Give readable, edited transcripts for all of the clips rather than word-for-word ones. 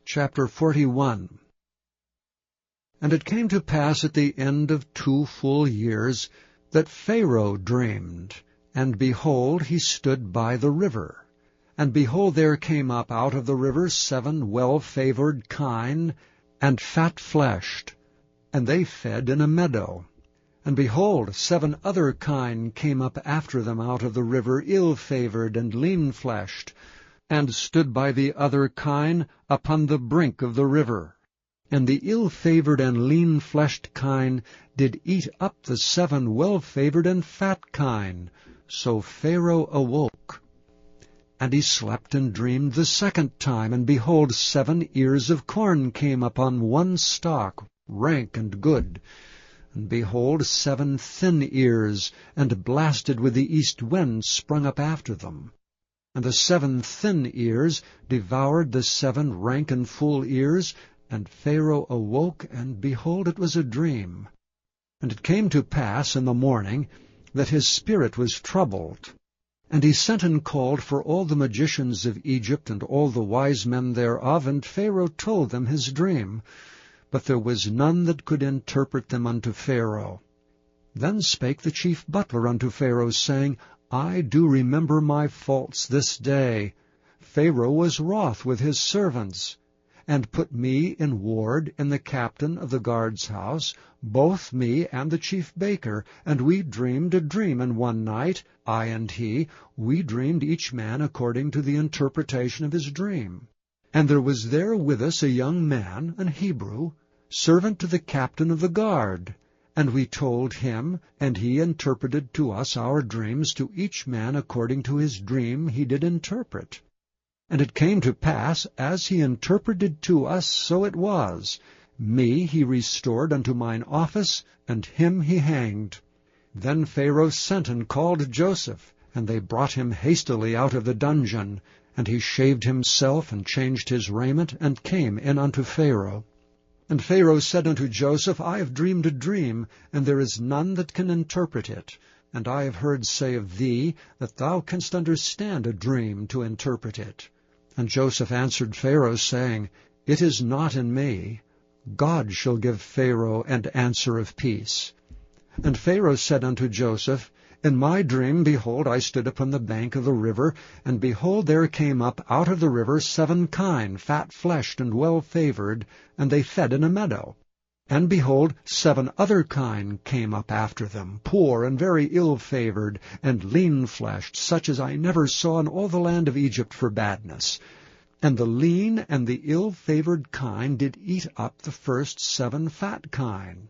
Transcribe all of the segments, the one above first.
Chapter 41. And it came to pass at the end of 2 full years that Pharaoh dreamed, and behold, he stood by the river. And behold, there came up out of the river 7 well-favored kine, and fat-fleshed, and they fed in a meadow. And behold, 7 other kine came up after them out of the river, ill-favored and lean-fleshed, and stood by the other kine upon the brink of the river. And the ill-favored and lean-fleshed kine did eat up the 7 well-favored and fat kine. So Pharaoh awoke. And he slept and dreamed the second time, and behold, 7 ears of corn came upon one stalk, rank and good. And behold, 7 thin ears, and blasted with the east wind, sprung up after them. And the 7 thin ears devoured the 7 rank and full ears, and Pharaoh awoke, and behold, it was a dream. And it came to pass in the morning that his spirit was troubled. And he sent and called for all the magicians of Egypt and all the wise men thereof, and Pharaoh told them his dream. But there was none that could interpret them unto Pharaoh. Then spake the chief butler unto Pharaoh, saying, I do remember my faults this day. Pharaoh was wroth with his servants, and put me in ward in the captain of the guard's house, both me and the chief baker, and we dreamed a dream in one night, I and he. We dreamed each man according to the interpretation of his dream. And there was there with us a young man, an Hebrew, servant to the captain of the guard. And we told him, and he interpreted to us our dreams, to each man according to his dream he did interpret. And it came to pass, as he interpreted to us, so it was. Me he restored unto mine office, and him he hanged. Then Pharaoh sent and called Joseph, and they brought him hastily out of the dungeon. And he shaved himself, and changed his raiment, and came in unto Pharaoh. And Pharaoh said unto Joseph, I have dreamed a dream, and there is none that can interpret it. And I have heard say of thee, that thou canst understand a dream to interpret it. And Joseph answered Pharaoh, saying, It is not in me. God shall give Pharaoh an answer of peace. And Pharaoh said unto Joseph, In my dream, behold, I stood upon the bank of the river, and behold, there came up out of the river 7 kine, fat-fleshed and well-favored, and they fed in a meadow. And behold, 7 other kine came up after them, poor and very ill-favored, and lean-fleshed, such as I never saw in all the land of Egypt for badness. And the lean and the ill-favored kine did eat up the first 7 fat kine.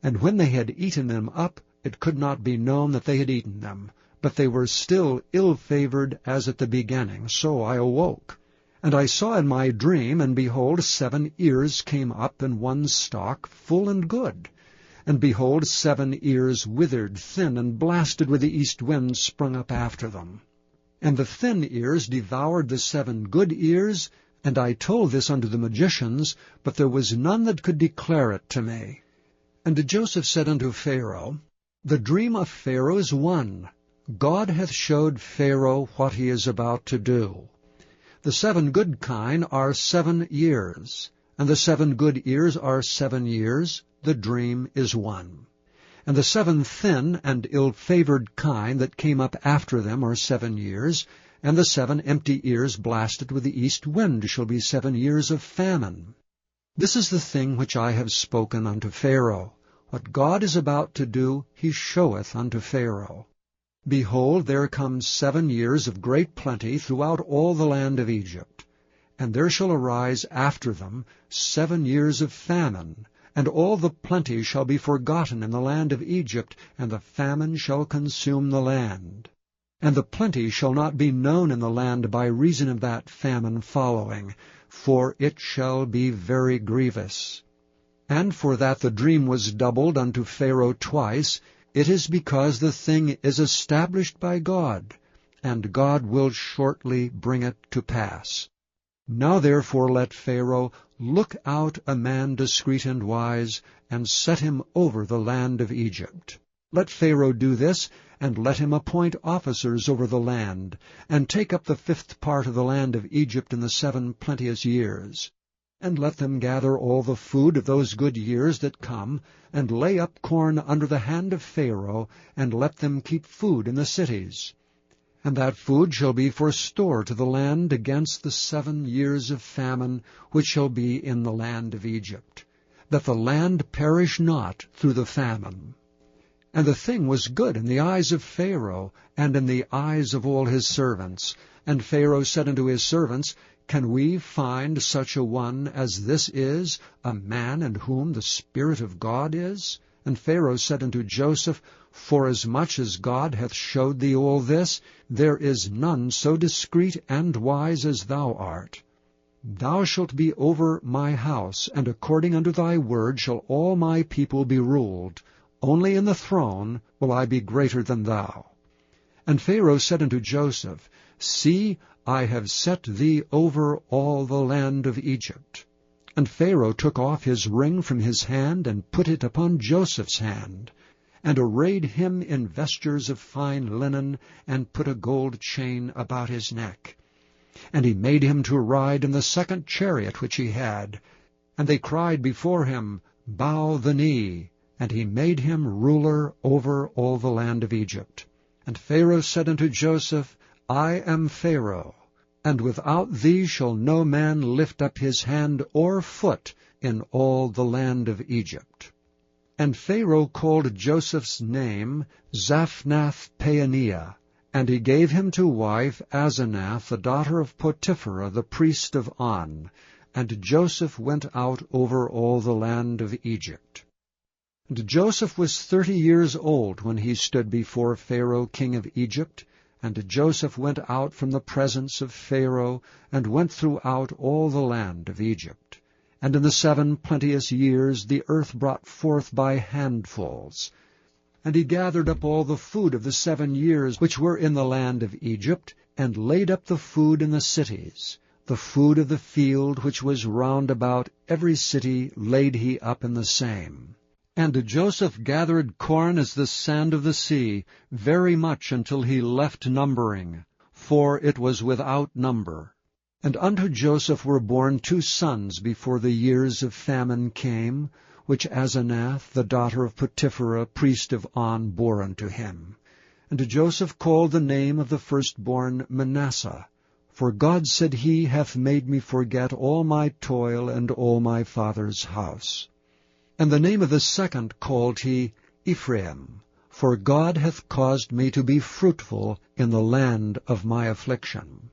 And when they had eaten them up, it could not be known that they had eaten them, but they were still ill-favored as at the beginning. So I awoke. And I saw in my dream, and behold, 7 ears came up in one stalk, full and good. And behold, 7 ears withered, thin, and blasted with the east wind, sprung up after them. And the thin ears devoured the 7 good ears, and I told this unto the magicians, but there was none that could declare it to me. And Joseph said unto Pharaoh, The dream of Pharaoh is one. God hath showed Pharaoh what he is about to do. The 7 good kine are 7 years, and the 7 good ears are 7 years. The dream is one. And the 7 thin and ill-favored kine that came up after them are 7 years, and the 7 empty ears blasted with the east wind shall be 7 years of famine. This is the thing which I have spoken unto Pharaoh. What God is about to do, he showeth unto Pharaoh. Behold, there come 7 years of great plenty throughout all the land of Egypt. And there shall arise after them 7 years of famine, and all the plenty shall be forgotten in the land of Egypt, and the famine shall consume the land. And the plenty shall not be known in the land by reason of that famine following, for it shall be very grievous. And for that the dream was doubled unto Pharaoh twice, it is because the thing is established by God, and God will shortly bring it to pass. Now therefore let Pharaoh look out a man discreet and wise, and set him over the land of Egypt. Let Pharaoh do this, and let him appoint officers over the land, and take up the 5th part of the land of Egypt in the 7 plenteous years. And let them gather all the food of those good years that come, and lay up corn under the hand of Pharaoh, and let them keep food in the cities. And that food shall be for store to the land against the 7 years of famine which shall be in the land of Egypt, that the land perish not through the famine. And the thing was good in the eyes of Pharaoh, and in the eyes of all his servants. And Pharaoh said unto his servants, Can we find such a one as this is, a man in whom the Spirit of God is? And Pharaoh said unto Joseph, Forasmuch as God hath showed thee all this, there is none so discreet and wise as thou art. Thou shalt be over my house, and according unto thy word shall all my people be ruled. Only in the throne will I be greater than thou. And Pharaoh said unto Joseph, See, I have set thee over all the land of Egypt. And Pharaoh took off his ring from his hand, and put it upon Joseph's hand, and arrayed him in vestures of fine linen, and put a gold chain about his neck. And he made him to ride in the 2nd chariot which he had. And they cried before him, Bow the knee. And he made him ruler over all the land of Egypt. And Pharaoh said unto Joseph, I am Pharaoh, and without thee shall no man lift up his hand or foot in all the land of Egypt. And Pharaoh called Joseph's name Zaphnath-Paaneah, and he gave him to wife Asenath, the daughter of Potiphera, the priest of On. And Joseph went out over all the land of Egypt. And Joseph was 30 years old when he stood before Pharaoh king of Egypt. And Joseph went out from the presence of Pharaoh, and went throughout all the land of Egypt. And in the 7 plenteous years the earth brought forth by handfuls. And he gathered up all the food of the 7 years which were in the land of Egypt, and laid up the food in the cities. The food of the field which was round about every city laid he up in the same. And Joseph gathered corn as the sand of the sea, very much until he left numbering, for it was without number. And unto Joseph were born 2 sons before the years of famine came, which Asenath, the daughter of Potiphera, priest of On, bore unto him. And Joseph called the name of the firstborn Manasseh, for God, said he, hath made me forget all my toil and all my father's house. And the name of the second called he Ephraim, for God hath caused me to be fruitful in the land of my affliction.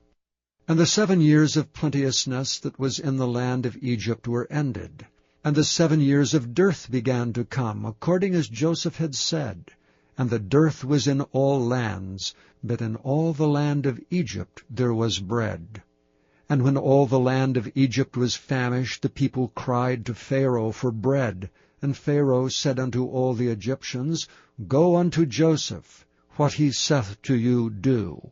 And the 7 years of plenteousness that was in the land of Egypt were ended, and the 7 years of dearth began to come, according as Joseph had said. And the dearth was in all lands, but in all the land of Egypt there was bread. And when all the land of Egypt was famished, the people cried to Pharaoh for bread. And Pharaoh said unto all the Egyptians, Go unto Joseph, what he saith to you do.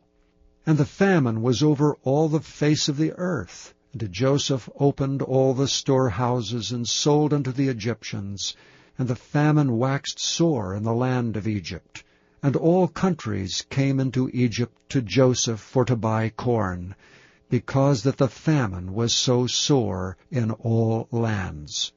And the famine was over all the face of the earth. And Joseph opened all the storehouses, and sold unto the Egyptians. And the famine waxed sore in the land of Egypt. And all countries came into Egypt to Joseph for to buy corn, because that the famine was so sore in all lands.